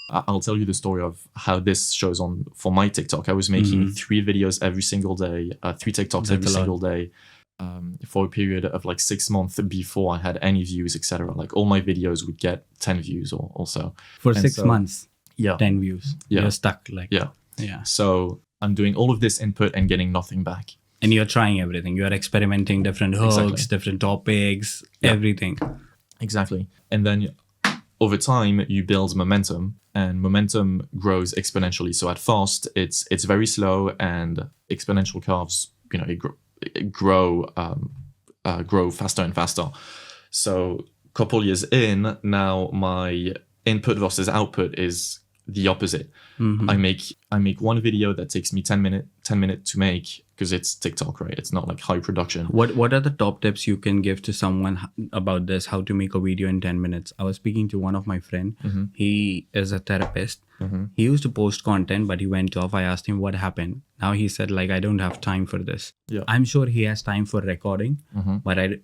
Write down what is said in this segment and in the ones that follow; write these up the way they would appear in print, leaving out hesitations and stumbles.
I'll tell you the story of how this shows on for my TikTok. I was making 3 videos every single day, 3 TikToks every single day, for a period of like 6 months before I had any views, etc. Like all my videos would get 10 views or so. For 6 months, yeah, 10 views. Yeah. You're stuck. Like yeah. So I'm doing all of this input and getting nothing back. And you're trying everything. You're experimenting different hooks, different topics, everything. Exactly. And then over time, you build momentum, and momentum grows exponentially. So at first, it's very slow, and exponential curves, it grow faster and faster. So a couple years in, now my input versus output is the opposite. I make one video that takes me 10 minutes to make, because it's TikTok, right? It's not like high production. What are the top tips you can give to someone about this, how to make a video in 10 minutes? I was speaking to one of my friend. He is a therapist. He used to post content, but he went off. I asked him what happened. Now he said, like, I don't have time for this. Yeah. I'm sure he has time for recording, but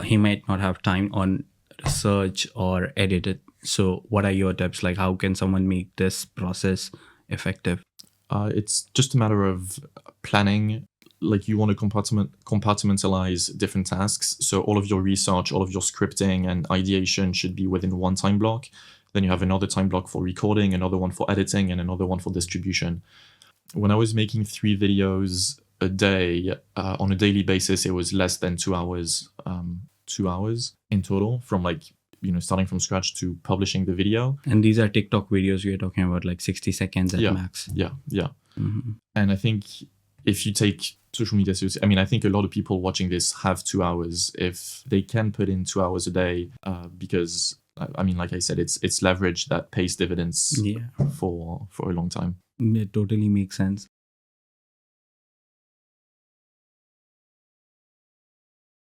he might not have time on research or edit it. So what are your tips? Like, how can someone make this process effective? It's just a matter of planning. Like, you want to compartmentalize different tasks. So all of your research, all of your scripting and ideation should be within one time block. Then you have another time block for recording, another one for editing, and another one for distribution. When I was making 3 videos a day, on a daily basis, it was less than 2 hours, 2 hours in total, from like, starting from scratch to publishing the video. And these are TikTok videos you're talking about, like 60 seconds at max. Yeah. And I think if you take social media seriously, I think a lot of people watching this have 2 hours. If they can put in 2 hours a day, because like I said, it's leverage that pays dividends for a long time. It totally makes sense.